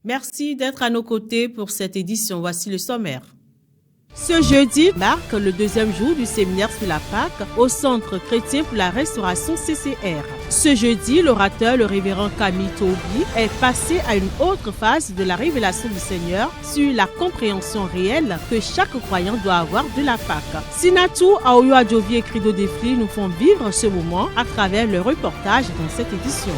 Merci d'être à nos côtés pour cette édition. Voici le sommaire. Ce jeudi marque le deuxième jour du séminaire sur la Pâque au Centre chrétien pour la restauration CCR. Ce jeudi, l'orateur, le révérend Camille Toubi, est passé à une autre phase de la révélation du Seigneur sur la compréhension réelle que chaque croyant doit avoir de la Pâque. Sinatou, Aoyo Adjovi et Crido Defli nous font vivre ce moment à travers le reportage dans cette édition.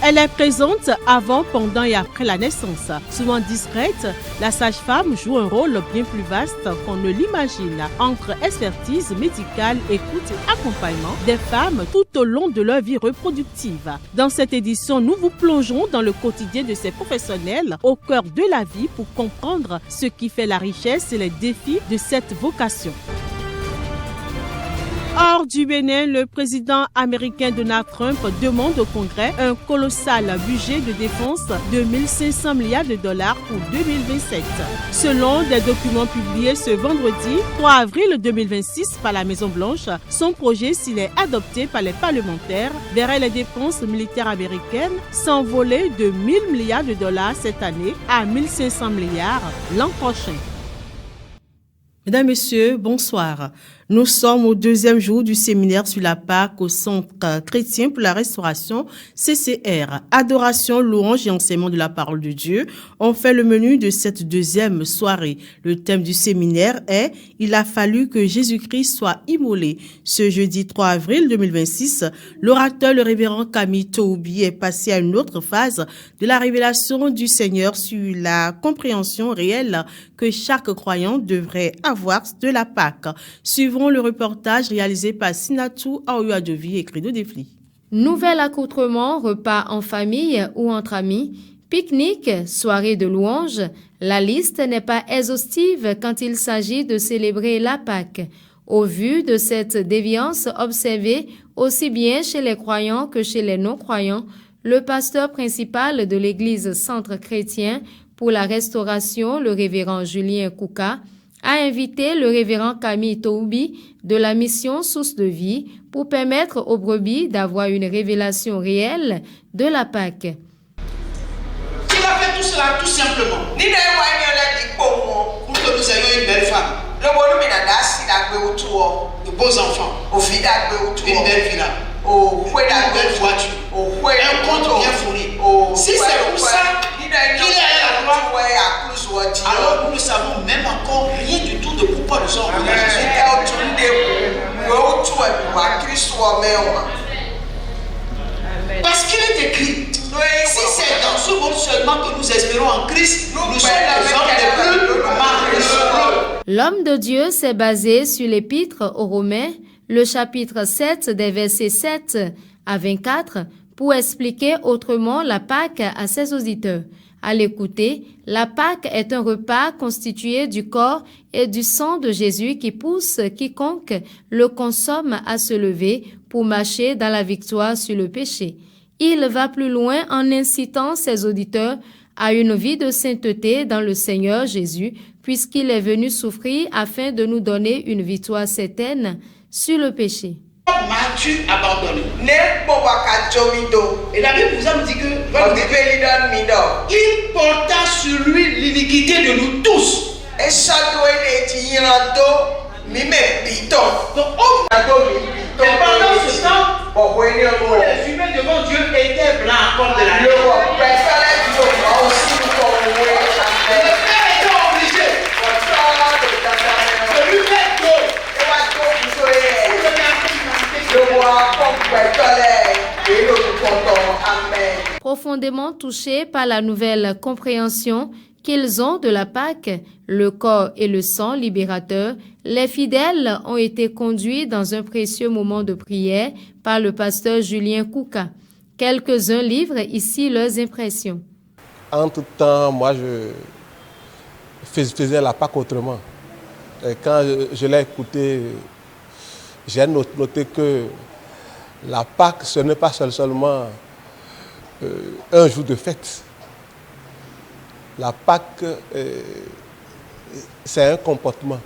Elle est présente avant, pendant et après la naissance. Souvent discrète, la sage-femme joue un rôle bien plus vaste qu'on ne l'imagine entre expertise médicale, écoute et accompagnement des femmes tout au long de leur vie reproductive. Dans cette édition, nous vous plongeons dans le quotidien de ces professionnels au cœur de la vie pour comprendre ce qui fait la richesse et les défis de cette vocation. Hors du Bénin, le président américain Donald Trump demande au Congrès un colossal budget de défense de 1500 milliards de dollars pour 2027. Selon des documents publiés ce vendredi 3 avril 2026 par la Maison-Blanche, son projet, s'il est adopté par les parlementaires, verrait les dépenses militaires américaines s'envoler de 1000 milliards de dollars cette année à 1500 milliards l'an prochain. Mesdames, Messieurs, bonsoir. Nous sommes au deuxième jour du séminaire sur la Pâque au Centre chrétien pour la restauration CCR. Adoration, louange et enseignement de la parole de Dieu ont fait le menu de cette deuxième soirée. Le thème du séminaire est « Il a fallu que Jésus-Christ soit immolé ». Ce jeudi 3 avril 2026, l'orateur, le révérend Camille Toubi, est passé à une autre phase de la révélation du Seigneur sur la compréhension réelle que chaque croyant devrait avoir de la Pâque. Suivons le reportage réalisé par Sinatou Aoyo Adjovi et Crido Defli. Nouvel accoutrement, repas en famille ou entre amis, pique-nique, soirée de louanges, la liste n'est pas exhaustive quand il s'agit de célébrer la Pâque. Au vu de cette déviance observée aussi bien chez les croyants que chez les non-croyants, le pasteur principal de l'église Centre chrétien pour la restauration, le révérend Julien Kouka, a invité le révérend Camille Toubi de la mission Source de vie pour permettre aux brebis d'avoir une révélation réelle de la Pâque. Il a fait tout cela tout simplement pour que nous ayons une belle femme, de beaux enfants, une belle villa, une belle voiture, un compte bien fourni. Si c'est pour ça qu'il est à la gloire, alors nous ne savons même encore rien du tout de pourquoi nous sommes venus à Jésus. Parce qu'il est écrit, si c'est dans ce monde seulement que nous espérons en Christ, nous sommes les hommes les plus malheureux. L'homme de Dieu s'est basé sur l'épître aux Romains, le chapitre 7 des versets 7 à 24, pour expliquer autrement la Pâque à ses auditeurs. À l'écouter, la Pâque est un repas constitué du corps et du sang de Jésus qui pousse quiconque le consomme à se lever pour marcher dans la victoire sur le péché. Il va plus loin en incitant ses auditeurs à une vie de sainteté dans le Seigneur Jésus, puisqu'il est venu souffrir afin de nous donner une victoire certaine sur le péché. M'as-tu abandonné? Et la Bible nous a dit que il porta sur lui l'iniquité de nous tous. Donc, et pendant ce temps, les humains devant Dieu étaient blancs comme de la neige. Le Père était obligé de lui mettre l'eau. Profondément touchés par la nouvelle compréhension qu'ils ont de la Pâque, le corps et le sang libérateur, les fidèles ont été conduits dans un précieux moment de prière par le pasteur Julien Kouka. Quelques-uns livrent ici leurs impressions. En tout temps, moi, je faisais la Pâque autrement. Et quand je l'ai écouté, j'ai noté que la Pâque, ce n'est pas seulement un jour de fête. La Pâque, c'est un comportement.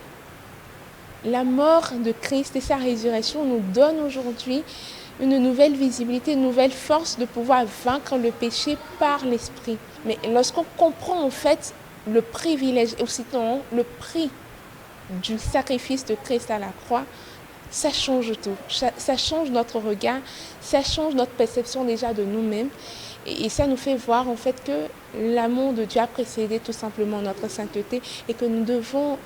La mort de Christ et sa résurrection nous donnent aujourd'hui une nouvelle visibilité, une nouvelle force de pouvoir vaincre le péché par l'esprit. Mais lorsqu'on comprend en fait le privilège et aussi le prix du sacrifice de Christ à la croix, ça change tout. Ça change notre regard, ça change notre perception déjà de nous-mêmes. Et ça nous fait voir en fait que l'amour de Dieu a précédé tout simplement notre sainteté et que nous devons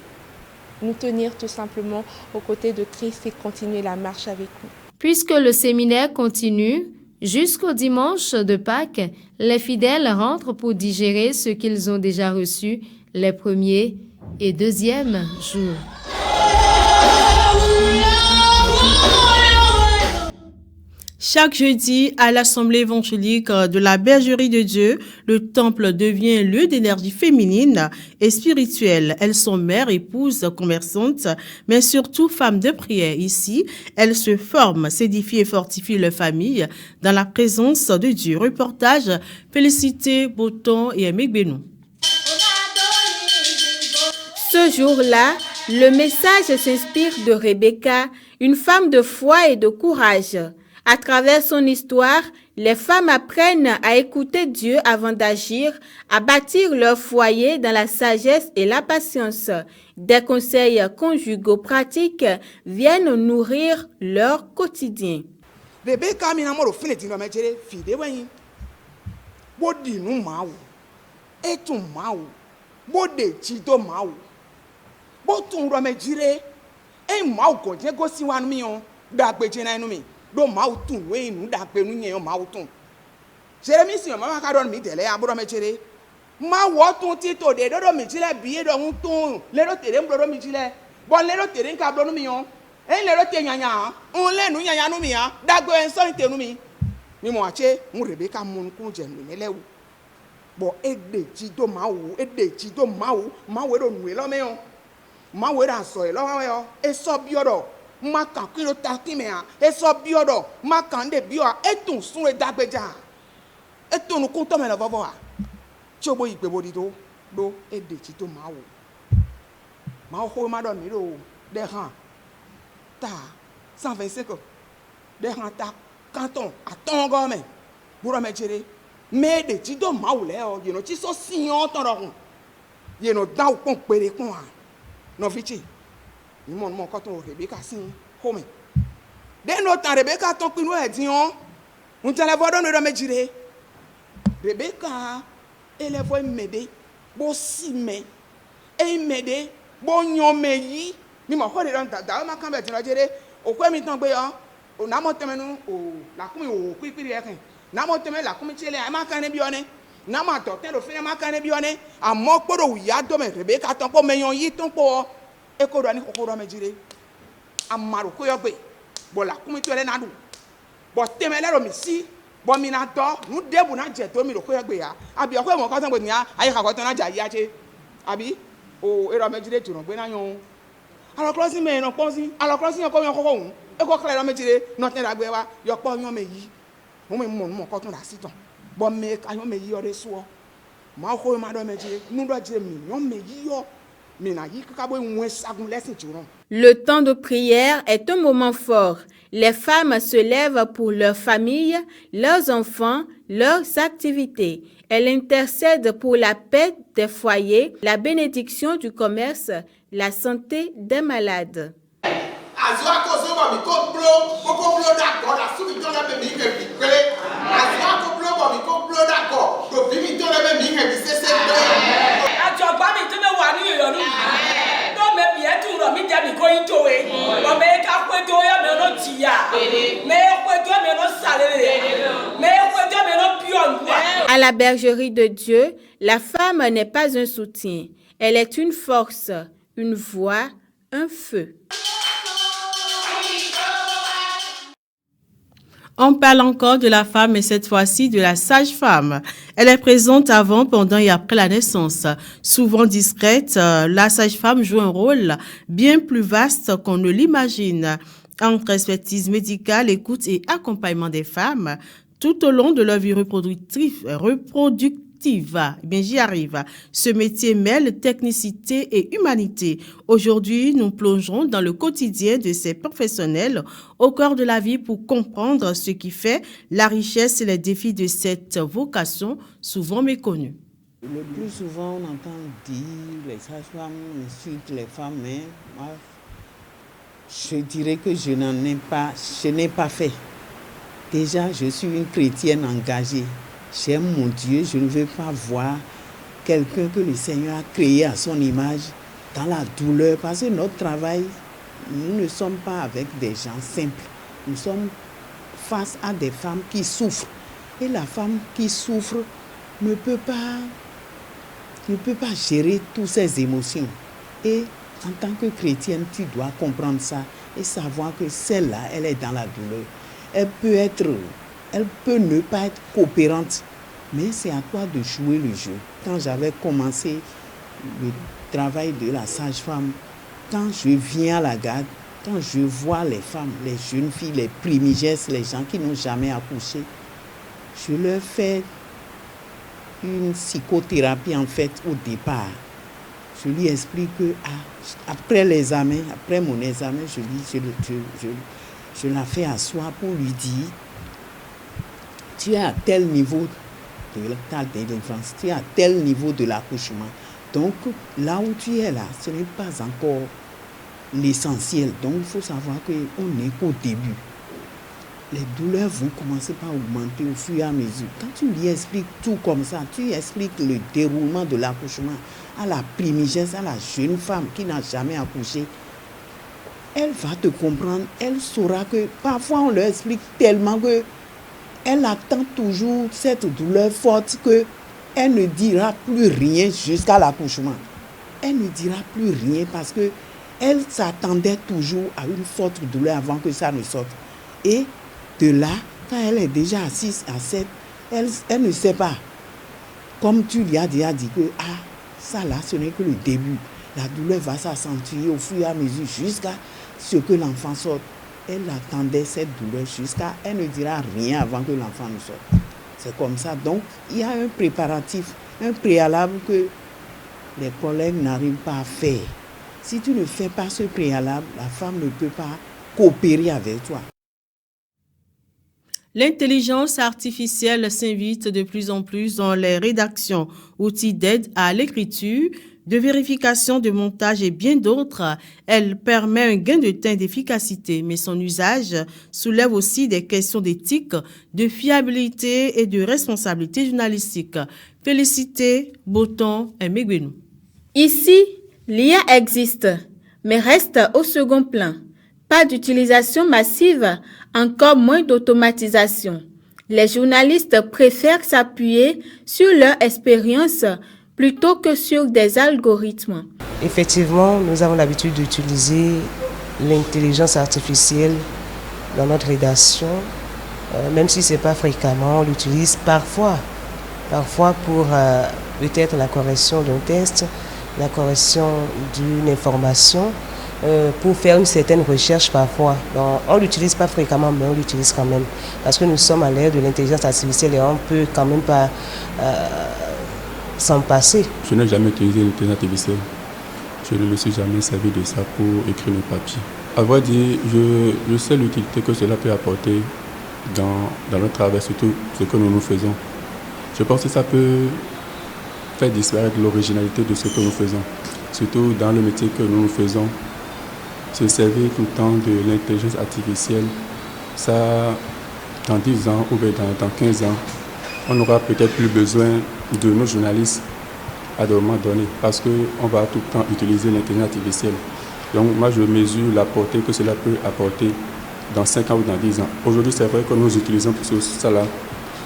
nous tenir tout simplement aux côtés de Christ et continuer la marche avec lui. Puisque le séminaire continue, jusqu'au dimanche de Pâques, les fidèles rentrent pour digérer ce qu'ils ont déjà reçu les premiers et deuxièmes jours. Chaque jeudi, à l'Assemblée évangélique de la Bergerie de Dieu, le temple devient lieu d'énergie féminine et spirituelle. Elles sont mères, épouses, commerçantes, mais surtout femmes de prière. Ici, elles se forment, s'édifient et fortifient leur famille dans la présence de Dieu. Reportage Félicité Boton et Aimé Benou. Ce jour-là, le message s'inspire de Rebecca, une femme de foi et de courage. À travers son histoire, les femmes apprennent à écouter Dieu avant d'agir, à bâtir leur foyer dans la sagesse et la patience. Des conseils conjugaux pratiques viennent nourrir leur quotidien. Rebecca minamoro finiti no mechere fide wen. Bodi nu mawu. Etu mawu. Bode chido mawu. Botun ro mejire. E mawu ko je go siwanu mi on. Da peje na enu mi. Do mawu tun we nu da pe nu yen mawu tun. Jeremy si mama ka don mi tele aburo mechere. Ma wo tun ti to de do mi jile biye do un tun. Le do tere mbro mi jile. Bon le do tere nka bro nu mi on. En le do te nyanya. Un le nu nyanya nu mi ya. Dagbo en so te nu mi. Mi mo ache mu Rebecca mun kun je nu ne lewu. Bo ede ji do mawu ma we do nu lo me on. Ma we ra so e lo wa yo. E so bi odo. Ma kan kilo ta ki me a. E so bi odo. Ma kan de bi o a. E tun sun e dagbeja. E tun nu kun to me lo vovo a. Chobo ipe bodi do ede ji do mawu. Ma ho ma do mi do de han. Ta 125 de han ta canton a tongo me buro me jere me de ti do maule o you know ti so siyan ton ro kun you know da o pon pere kun a no fichi ni mo ko ton Rebecca sin ho me de no tan Rebecca ton pinu e din on un telefono no me jere Rebecca ele foi mede bo si me e mede bo nyon me yi mi mo ko de don da ma kan be tin lo jere o ko mi tan gbe yo o na mo temenu o la kumi o kwipiri eken na mo teme la kumi chele ai ma kan ne bi one na ma to ten lo fine ma kan ne bi one amo gboro ya do me Rebecca ton po meyon yi ton po e ko do ni kokoro me jire amaro ko yo gbe bo la kumi to le na du bo teme le ro mi si bo mi na do nu debu na je to mi ro ko yo gbe ya abi o ko mo ko tan gbe ni ya ai ka ko tan na ja ya che abi o e ro me jire turo gbe na yon alo crossing me no ponsi alo crossing ko yon ko hun e ko kle ro me jire no ten dagbe wa yo po yon me yi mo ko tun da sitan bo me ka yon me yi ore so ma ko ma do me jire nu do jire mi yon me yi yo mi na yi ka bo won sagun lesin ti ron. Le temps de prière est un moment fort. Les femmes se lèvent pour leur famille, leurs enfants, leurs activités. Elles intercèdent pour la paix des foyers, la bénédiction du commerce, la santé des malades. À la Bergerie de Dieu, la femme n'est pas un soutien. Elle est une force, une voix, un feu. On parle encore de la femme et cette fois-ci de la sage-femme. Elle est présente avant, pendant et après la naissance. Souvent discrète, la sage-femme joue un rôle bien plus vaste qu'on ne l'imagine. Entre expertise médicale, écoute et accompagnement des femmes tout au long de leur vie reproductive Steve. Bien, j'y arrive. Ce métier mêle technicité et humanité. Aujourd'hui, nous plongerons dans le quotidien de ces professionnels au cœur de la vie pour comprendre ce qui fait la richesse et les défis de cette vocation souvent méconnue. Le plus souvent, on entend dire les sages-femmes insultent les femmes, mais moi, je dirais que je n'ai pas fait. Déjà, je suis une chrétienne engagée. J'aime mon Dieu, je ne veux pas voir quelqu'un que le Seigneur a créé à son image dans la douleur. Parce que notre travail, nous ne sommes pas avec des gens simples. Nous sommes face à des femmes qui souffrent. Et la femme qui souffre ne peut pas gérer toutes ses émotions. Et en tant que chrétienne, tu dois comprendre ça et savoir que celle-là, elle est dans la douleur. Elle peut ne pas être coopérante, mais c'est à toi de jouer le jeu. Quand j'avais commencé le travail de la sage-femme, quand je viens à la garde, quand je vois les femmes, les jeunes filles, les primigènes, les gens qui n'ont jamais accouché, je leur fais une psychothérapie en fait au départ. Je lui explique que après mon examen, je la fais asseoir pour lui dire, tu es à tel niveau de ta délivrance, tu es à tel niveau de l'accouchement. Donc là où tu es là, ce n'est pas encore l'essentiel. Donc il faut savoir qu'on n'est qu'au début. Les douleurs vont commencer par augmenter au fur et à mesure. Quand tu lui expliques tout comme ça, tu expliques le déroulement de l'accouchement à la primigène, à la jeune femme qui n'a jamais accouché, elle va te comprendre, elle saura que parfois on leur explique tellement que elle attend toujours cette douleur forte que elle ne dira plus rien jusqu'à l'accouchement. Elle ne dira plus rien parce que elle s'attendait toujours à une forte douleur avant que ça ne sorte. Et de là, quand elle est déjà à 6, à 7, elle ne sait pas. Comme tu lui as déjà dit que ça là, ce n'est que le début. La douleur va s'accentuer au fur et à mesure jusqu'à ce que l'enfant sorte. Elle attendait cette douleur jusqu'à... Elle ne dira rien avant que l'enfant ne sorte. C'est comme ça. Donc, il y a un préparatif, un préalable que les collègues n'arrivent pas à faire. Si tu ne fais pas ce préalable, la femme ne peut pas coopérer avec toi. L'intelligence artificielle s'invite de plus en plus dans les rédactions, outils d'aide à l'écriture, de vérification, de montage et bien d'autres. Elle permet un gain de temps et d'efficacité, mais son usage soulève aussi des questions d'éthique, de fiabilité et de responsabilité journalistique. Félicité, Boton et Megbenou. Ici, l'IA existe, mais reste au second plan. Pas d'utilisation massive, encore moins d'automatisation. Les journalistes préfèrent s'appuyer sur leur expérience plutôt que sur des algorithmes. Effectivement, nous avons l'habitude d'utiliser l'intelligence artificielle dans notre rédaction, même si ce n'est pas fréquemment, on l'utilise parfois pour peut-être la correction d'un texte, la correction d'une information, pour faire une certaine recherche parfois. Donc, on ne l'utilise pas fréquemment, mais on l'utilise quand même. Parce que nous sommes à l'ère de l'intelligence artificielle et on ne peut quand même pas s'en passer. Je n'ai jamais utilisé l'intelligence artificielle. Je ne me suis jamais servi de ça pour écrire mes papiers. À vrai dire, je sais l'utilité que cela peut apporter dans notre travail, surtout ce que nous faisons. Je pense que ça peut faire disparaître l'originalité de ce que nous faisons. Surtout dans le métier que nous faisons. Se servir tout le temps de l'intelligence artificielle, ça, dans 10 ans ou dans 15 ans, on n'aura peut-être plus besoin de nos journalistes à des moments donnés parce qu'on va tout le temps utiliser l'intelligence artificielle. Donc moi, je mesure la portée que cela peut apporter dans 5 ans ou dans 10 ans. Aujourd'hui, c'est vrai que nous utilisons tout ça là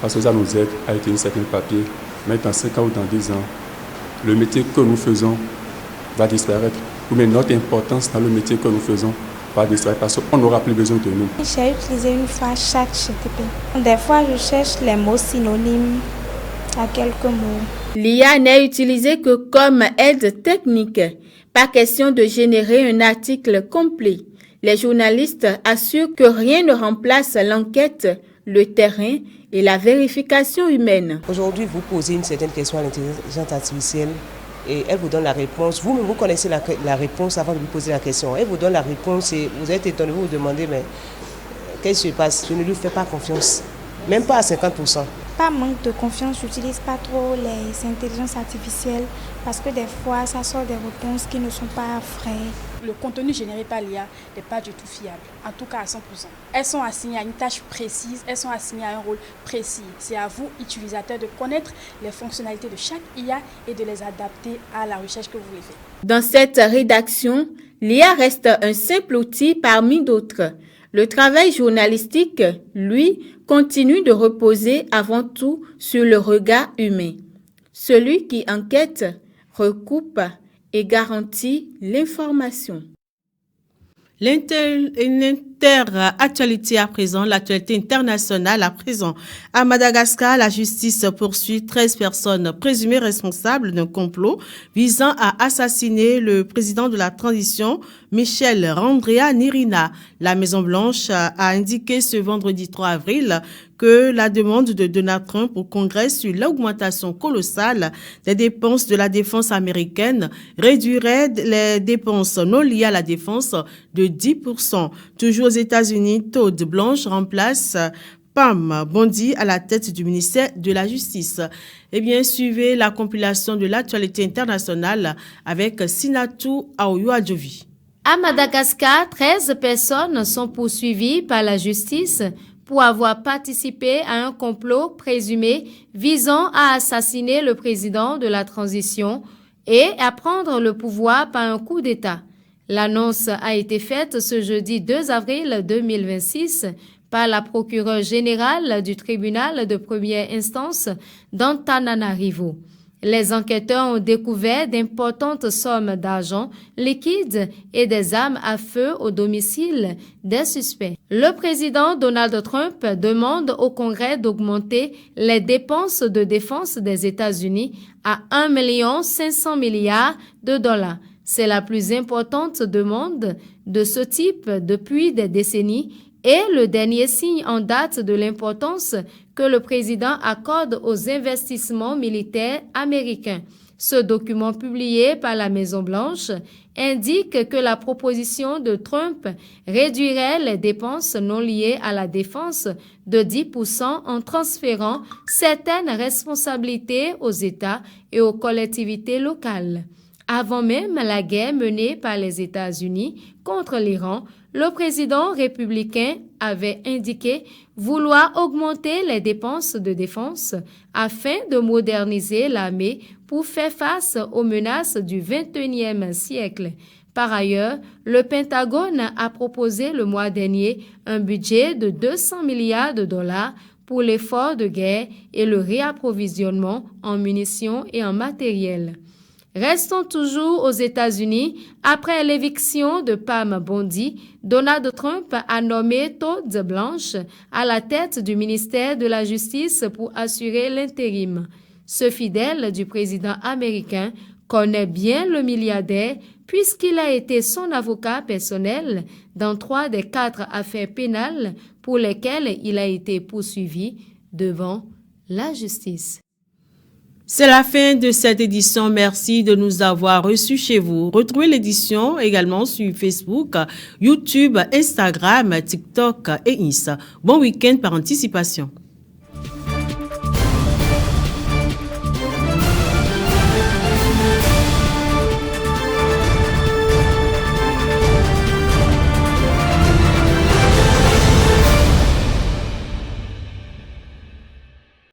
parce que ça nous aide à utiliser certains papiers. Mais dans 5 ans ou dans 10 ans, le métier que nous faisons va disparaître. Mais notre importance dans le métier que nous faisons va disparaître parce qu'on n'aura plus besoin de nous. J'ai utilisé une fois ChatGPT. Des fois, je cherche les mots synonymes à quelques mots. L'IA n'est utilisée que comme aide technique. Pas question de générer un article complet. Les journalistes assurent que rien ne remplace l'enquête, le terrain et la vérification humaine. Aujourd'hui, vous posez une certaine question à l'intelligence artificielle et elle vous donne la réponse. Vous-même, vous connaissez la réponse avant de lui poser la question. Elle vous donne la réponse et vous êtes étonné, vous vous demandez, mais qu'est-ce qui se passe? Je ne lui fais pas confiance, même pas à 50%. Pas manque de confiance, j'utilise pas trop les intelligences artificielles parce que des fois, ça sort des réponses qui ne sont pas vraies. Le contenu généré par l'IA n'est pas du tout fiable, en tout cas à 100%. Elles sont assignées à une tâche précise, elles sont assignées à un rôle précis. C'est à vous, utilisateurs, de connaître les fonctionnalités de chaque IA et de les adapter à la recherche que vous voulez faire. Dans cette rédaction, l'IA reste un simple outil parmi d'autres. Le travail journalistique, lui, continue de reposer avant tout sur le regard humain. Celui qui enquête, recoupe et garantit l'information. L'inter-actualité à présent, l'actualité internationale à présent. À Madagascar, la justice poursuit 13 personnes présumées responsables d'un complot visant à assassiner le président de la transition, Michel Randrianirina. La Maison-Blanche a indiqué ce vendredi 3 avril que la demande de Donald Trump au Congrès sur l'augmentation colossale des dépenses de la défense américaine réduirait les dépenses non liées à la défense de 10%. Toujours aux États-Unis, Todd Blanche remplace Pam Bondi à la tête du ministère de la Justice. Eh bien, suivez la compilation de l'actualité internationale avec Sinatou Aouyouadjovi. À Madagascar, 13 personnes sont poursuivies par la justice pour avoir participé à un complot présumé visant à assassiner le président de la transition et à prendre le pouvoir par un coup d'État. L'annonce a été faite ce jeudi 2 avril 2026 par la procureure générale du tribunal de première instance d'Antananarivo. Les enquêteurs ont découvert d'importantes sommes d'argent liquide et des armes à feu au domicile des suspects. Le président Donald Trump demande au Congrès d'augmenter les dépenses de défense des États-Unis à 1,5 milliard de dollars. C'est la plus importante demande de ce type depuis des décennies et le dernier signe en date de l'importance que le président accorde aux investissements militaires américains. Ce document publié par la Maison-Blanche indique que la proposition de Trump réduirait les dépenses non liées à la défense de 10% en transférant certaines responsabilités aux États et aux collectivités locales. Avant même la guerre menée par les États-Unis contre l'Iran, le président républicain avait indiqué vouloir augmenter les dépenses de défense afin de moderniser l'armée pour faire face aux menaces du XXIe siècle. Par ailleurs, le Pentagone a proposé le mois dernier un budget de 200 milliards de dollars pour l'effort de guerre et le réapprovisionnement en munitions et en matériel. Restons toujours aux États-Unis. Après l'éviction de Pam Bondi, Donald Trump a nommé Todd Blanche à la tête du ministère de la Justice pour assurer l'intérim. Ce fidèle du président américain connaît bien le milliardaire puisqu'il a été son avocat personnel dans 3 des 4 affaires pénales pour lesquelles il a été poursuivi devant la justice. C'est la fin de cette édition. Merci de nous avoir reçus chez vous. Retrouvez l'édition également sur Facebook, YouTube, Instagram, TikTok et Insta. Bon week-end par anticipation.